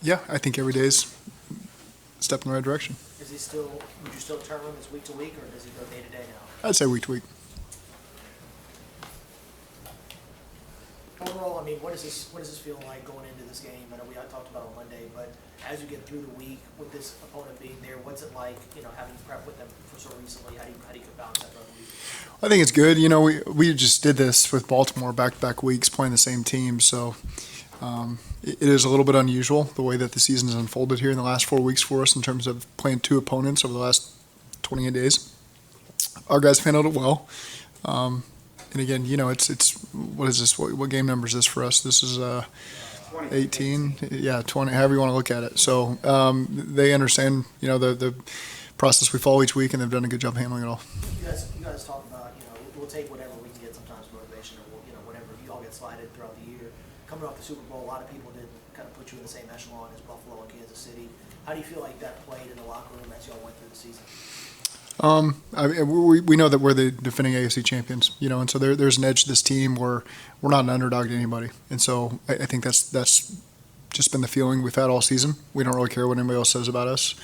Yeah, I think every day's a step in the right direction. Is he still? Would you still term him as week to week, or does he go day to day now? I'd say week to week. Overall, I mean, what does this feel like going into this game? I know we talked about it on Monday, but as you get through the week with this opponent being there, what's it like? Having prep with them for so recently. How do you balance that throughout the week? I think it's good. We just did this with Baltimore back-to-back weeks playing the same team, so it is a little bit unusual the way that the season has unfolded here in the last 4 weeks for us in terms of playing two opponents over the last 28 days. Our guys have handled it well. And again, it's what is this? What game number is this for us? This is 18, 20, however you want to look at it. So they understand, the process we follow each week, and they've done a good job handling it all. You guys talk about, we'll take whatever we can get. Sometimes motivation, or whatever. You all get slided throughout the year. Coming off the Super Bowl, a lot of people didn't kind of put you in the same echelon as Buffalo and Kansas City. How do you feel like that played in the locker room as y'all went through the season? We know that we're the defending AFC champions, and so there's an edge to this team where we're not an underdog to anybody. And so I think that's just been the feeling we've had all season. We don't really care what anybody else says about us.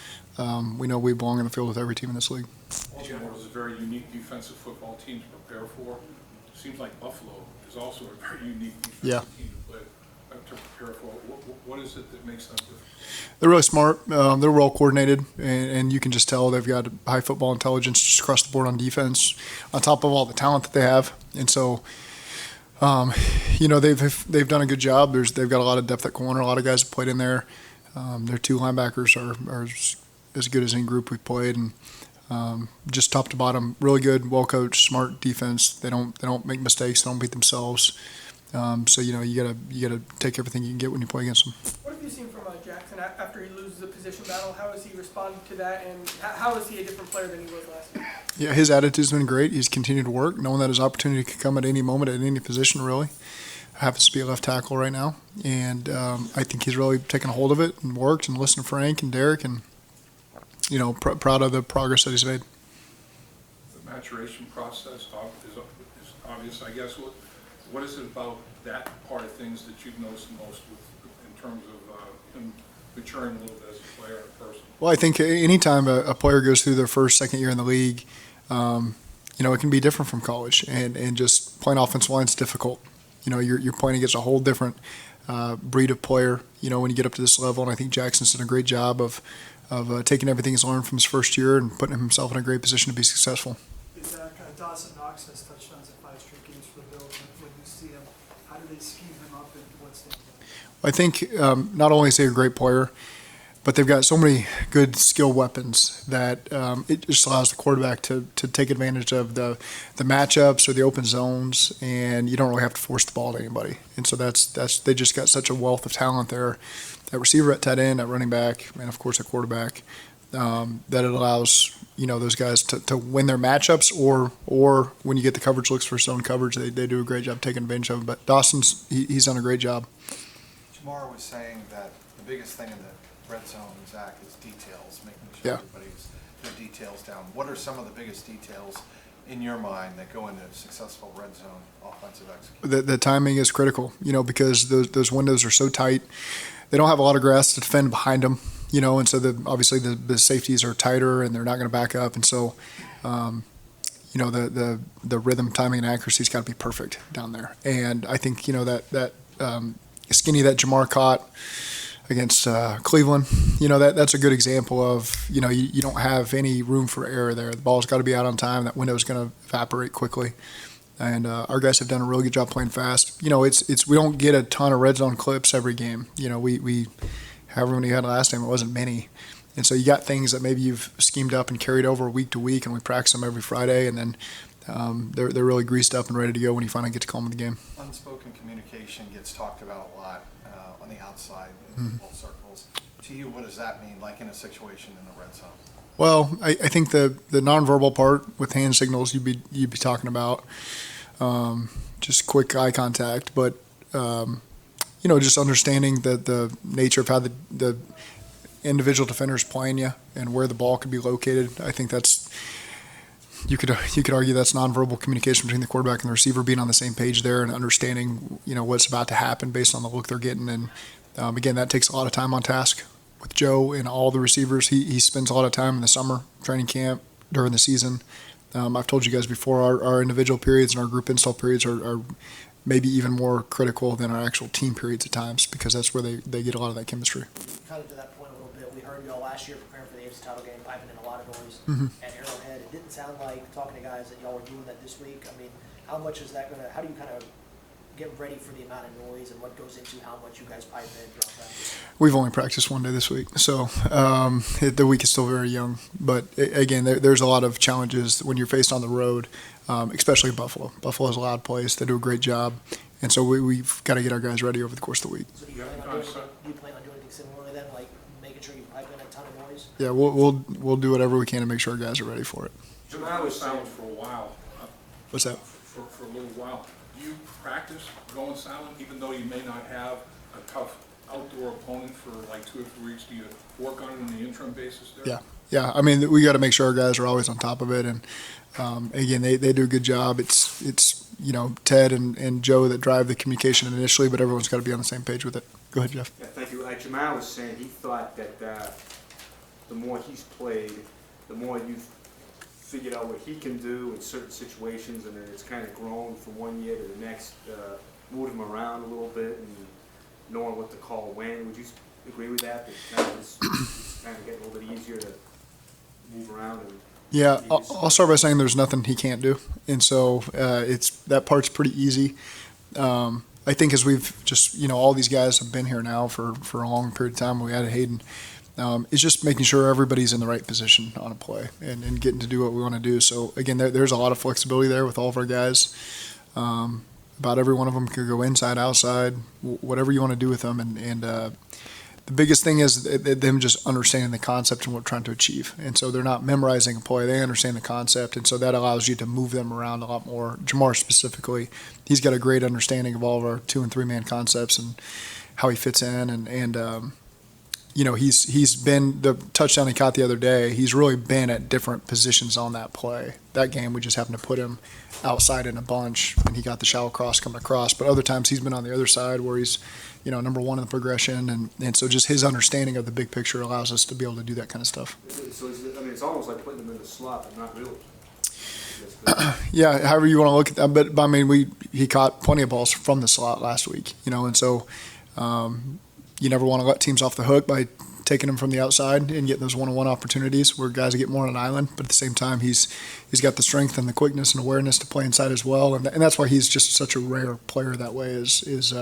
We know we belong in the field with every team in this league. Baltimore is a very unique defensive football team to prepare for. Seems like Buffalo is also a very unique defensive team to prepare for. What is it that makes them different? They're really smart. They're well coordinated, and you can just tell they've got high football intelligence just across the board on defense, on top of all the talent that they have. And so, they've done a good job. They've got a lot of depth at corner. A lot of guys have played in there. Their two linebackers are as good as any group we've played, and just top to bottom, really good, well coached, smart defense. They don't make mistakes. They don't beat themselves. So you gotta take everything you can get when you play against them. What have you seen from Jackson after he loses the position battle? How has he responded to that, and how is he a different player than he was last year? Yeah, his attitude's been great. He's continued to work, knowing that his opportunity could come at any moment, at any position, really. Happens to be a left tackle right now, and I think he's really taken a hold of it and worked and listened to Frank and Derek, and proud of the progress that he's made. The maturation process is obvious, I guess. What is it about that part of things that you've noticed the most in terms of him maturing a little bit as a player and a person? Well, I think anytime a player goes through their first, second year in the league, it can be different from college, and just playing offensive line is difficult. You're playing against a whole different breed of player, when you get up to this level, and I think Jackson's done a great job of taking everything he's learned from his first year and putting himself in a great position to be successful. Dawson Knox has touchdowns in 5 straight games for the Bills. When you see him, how do they scheme him up, and what stands out? I think not only is he a great player, but they've got so many good skill weapons that it just allows the quarterback to take advantage of the matchups or the open zones, and you don't really have to force the ball to anybody. And so that's they just got such a wealth of talent there, at receiver, at tight end, at running back, and of course at quarterback, that it allows those guys to win their matchups, or when you get the coverage looks for zone coverage, they do a great job taking advantage of it. But Dawson's he's done a great job. Jamar was saying that the biggest thing in the red zone, Zach, is details, making sure everybody's their details down. What are some of the biggest details in your mind that go into successful red zone offensive execution? The timing is critical, because those windows are so tight. They don't have a lot of grass to defend behind them, and so obviously the safeties are tighter and they're not going to back up, and so the rhythm, timing, and accuracy's got to be perfect down there. And I think that skinny that Jamar caught against Cleveland, that's a good example of you don't have any room for error there. The ball's got to be out on time. That window's going to evaporate quickly. And our guys have done a really good job playing fast. We don't get a ton of red zone clips every game. We however many we had last time, it wasn't many. And so you got things that maybe you've schemed up and carried over week to week, and we practice them every Friday, and then they're really greased up and ready to go when you finally get to call them in the game. Unspoken communication gets talked about a lot on the outside in football circles. To you, what does that mean, like in a situation in the red zone? Well, I think the nonverbal part with hand signals you'd be talking about, just quick eye contact, but just understanding the nature of how the individual defender is playing you and where the ball could be located. I think that's you could argue that's nonverbal communication between the quarterback and the receiver, being on the same page there and understanding what's about to happen based on the look they're getting, and Again, that takes a lot of time on task with Joe and all the receivers. He spends a lot of time in the summer, training camp, during the season. I've told you guys before, our individual periods and our group install periods are maybe even more critical than our actual team periods at times, because that's where they get a lot of that chemistry. Kind of to that point a little bit, we heard y'all last year preparing for the AFC title game, piping in a lot of noise at Arrowhead. It didn't sound like, talking to guys, that y'all were doing that this week. I mean, how much is that how do you kind of get ready for the amount of noise and what goes into how much you guys pipe in throughout practice? We've only practiced one day this week, so the week is still very young. But again, there's a lot of challenges when you're faced on the road, especially Buffalo. Buffalo's a loud place. They do a great job. And so we've got to get our guys ready over the course of the week. So do you plan on doing anything similarly then, like making sure you pipe in a ton of noise? Yeah, we'll do whatever we can to make sure our guys are ready for it. July was silent for a while. What's that? For a little while. Do you practice going silent, even though you may not have a tough outdoor opponent for like 2 or 3 weeks? Do you work on it on the interim basis there? Yeah. I mean, we got to make sure our guys are always on top of it. And again, they do a good job. It's Ted and Joe that drive the communication initially, but everyone's got to be on the same page with it. Go ahead, Jeff. Yeah, thank you. Like Jamal was saying, he thought that the more he's played, the more you've figured out what he can do in certain situations, and then it's kind of grown from one year to the next, moved him around a little bit and knowing what to call when. Would you agree with that? That kind of it's kind of getting a little bit easier to move around and. Yeah, I'll start by saying there's nothing he can't do, and so that part's pretty easy. I think as we've just all these guys have been here now for a long period of time. We added Hayden. It's just making sure everybody's in the right position on a play and getting to do what we want to do. So again, there's a lot of flexibility there with all of our guys. About every one of them could go inside, outside, whatever you want to do with them, and the biggest thing is them just understanding the concept and what we're trying to achieve. And so they're not memorizing a play. They understand the concept. And so that allows you to move them around a lot more. Jamar specifically, he's got a great understanding of all of our 2- and 3-man concepts and how he fits in. And he's been the touchdown he caught the other day. He's really been at different positions on that play. That game, we just happened to put him outside in a bunch, and he got the shallow cross coming across. But other times he's been on the other side where he's number one in the progression, and so just his understanding of the big picture allows us to be able to do that kind of stuff. So it's almost like putting them in the slot, but not really. Yeah, however you want to look at that, but I mean, he caught plenty of balls from the slot last week, and so you never want to let teams off the hook by taking them from the outside and getting those one-on-one opportunities where guys get more on an island. But at the same time, he's got the strength and the quickness and awareness to play inside as well, and that's why he's just such a rare player that way. Is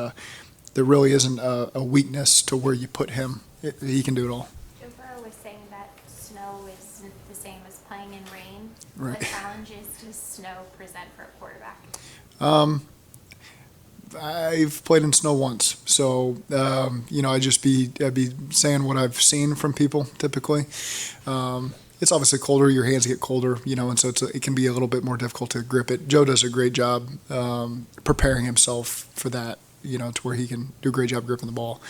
there really isn't a weakness to where you put him. He can do it all. Joe Burrow was saying that snow isn't the same as playing in rain. Right. What challenges does snow present for a quarterback? I've played in snow once, so I'd be saying what I've seen from people typically. It's obviously colder; your hands get colder, and so it can be a little bit more difficult to grip it. Joe does a great job preparing himself for that, to where he can do a great job gripping the ball.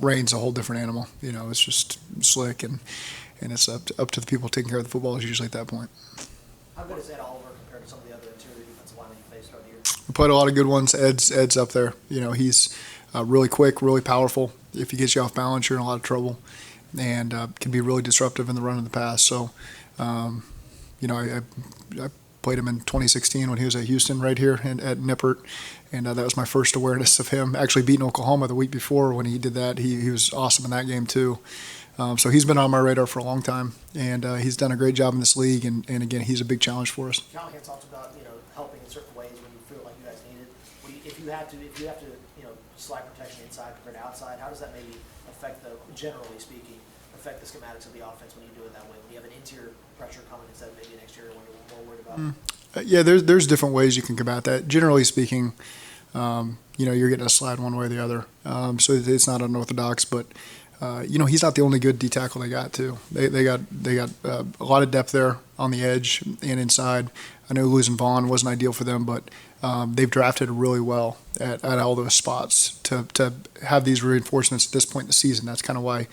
Rain's a whole different animal, it's just slick, and it's up to the people taking care of the football is usually at that point. How good is Ed Oliver compared to some of the other interior defensive linemen you faced throughout the year? We played a lot of good ones. Ed's up there. He's really quick, really powerful. If he gets you off balance, you're in a lot of trouble, and can be really disruptive in the run and the pass. So, I played him in 2016 when he was at Houston right here at Nippert, and that was my first awareness of him. Actually beating Oklahoma the week before when he did that. He was awesome in that game too. So he's been on my radar for a long time, and he's done a great job in this league, and again, he's a big challenge for us. Callahan talked about helping in certain ways when you feel like you guys need it. If you have to slide protection inside compared to outside, how does that maybe affect generally speaking, affect the schematics of the offense when you do it that way? When you have an interior pressure coming instead of maybe an exterior one you're more worried about? Yeah, there's different ways you can combat that. Generally speaking, you're getting a slide one way or the other, so it's not unorthodox, but. He's not the only good D tackle they got too. They got a lot of depth there on the edge and inside. I know losing Vaughn wasn't ideal for them, but they've drafted really well at all those spots to have these reinforcements at this point in the season. That's kind of why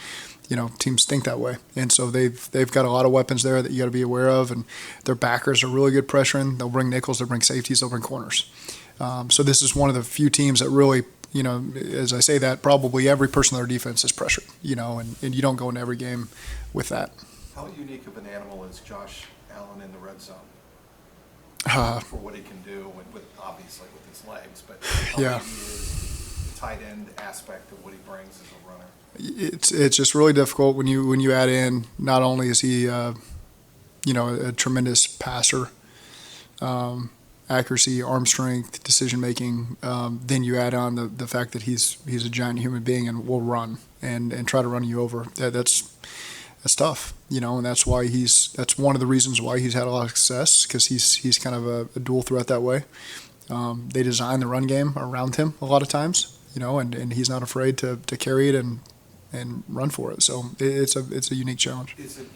teams think that way. And so they've got a lot of weapons there that you got to be aware of, and their backers are really good pressuring. They'll bring nickels, they'll bring safeties, they'll bring corners. So this is one of the few teams that really as I say that, probably every person on their defense is pressured, and you don't go into every game with that. How unique of an animal is Josh Allen in the red zone for what he can do with obviously with his legs, but how Yeah. big he is, the tight end aspect of what he brings as a runner. It's just really difficult when you add in, not only is he a tremendous passer, accuracy, arm strength, decision making, then you add on the fact that he's a giant human being and will run and try to run you over. That's tough, and that's one of the reasons why he's had a lot of success, because he's kind of a dual threat that way. They design the run game around him a lot of times, and he's not afraid to carry it and run for it. So it's a unique challenge. Is it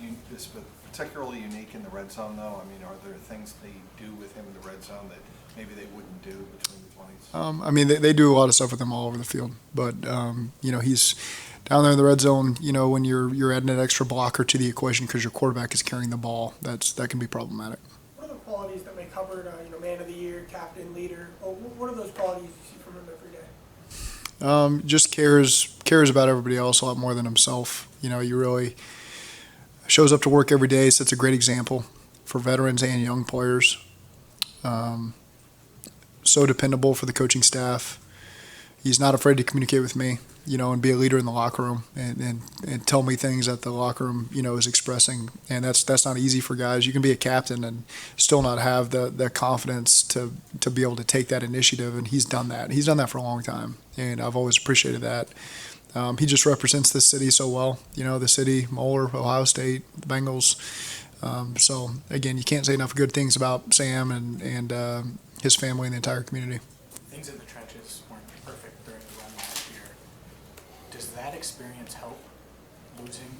particularly unique in the red zone, though? I mean, are there things they do with him in the red zone that maybe they wouldn't do between the 20s? They do a lot of stuff with him all over the field, but he's down there in the red zone. When you're adding an extra blocker to the equation because your quarterback is carrying the ball, that can be problematic. What are the qualities that make Hubbard, man of the year, captain, leader? What are those qualities you see from him every day? Just cares about everybody else a lot more than himself. He really shows up to work every day, sets a great example for veterans and young players. So dependable for the coaching staff. He's not afraid to communicate with me, and be a leader in the locker room and tell me things that the locker room, is expressing. And that's not easy for guys. You can be a captain and still not have the confidence to be able to take that initiative. And he's done that. He's done that for a long time. And I've always appreciated that. He just represents this city so well. The city, Moeller, Ohio State, the Bengals. So again, you can't say enough good things about Sam and his family and the entire community. Things in the trenches weren't perfect during the run last year. Does that experience help losing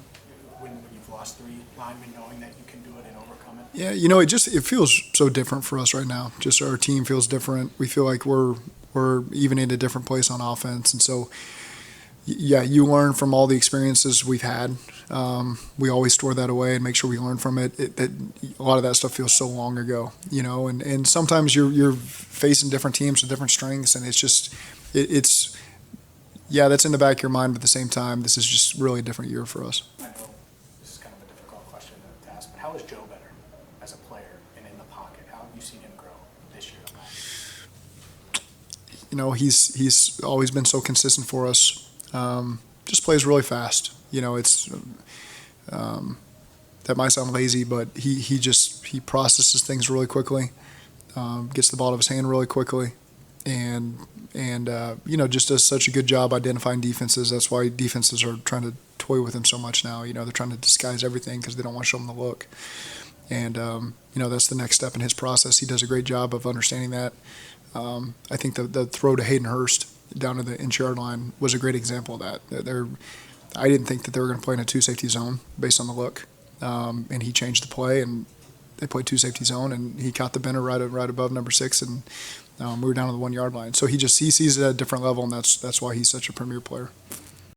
when you've lost 3 linemen, knowing that you can do it and overcome it? Yeah, it feels so different for us right now. Just our team feels different. We feel like we're even in a different place on offense, and so. Yeah, you learn from all the experiences we've had. We always store that away and make sure we learn from it. A lot of that stuff feels so long ago, and sometimes you're facing different teams with different strengths, and it's that's in the back of your mind, but at the same time, this is just really a different year for us. I know this is kind of a difficult question to ask, but how is Joe better as a player and in the pocket? How have you seen him grow this year and last year? He's always been so consistent for us. Just plays really fast. It's that might sound lazy, but he processes things really quickly, gets the ball out of his hand really quickly, and just does such a good job identifying defenses. That's why defenses are trying to toy with him so much now. They're trying to disguise everything because they don't want to show him the look. And that's the next step in his process. He does a great job of understanding that. I think the throw to Hayden Hurst down to the inch-yard line was a great example of that. I didn't think that they were going to play in a 2-safety zone based on the look, and he changed the play, and they played 2-safety zone, and he caught the bender right above number 6, and we were down on the 1-yard line. So he sees it at a different level, and that's why he's such a premier player.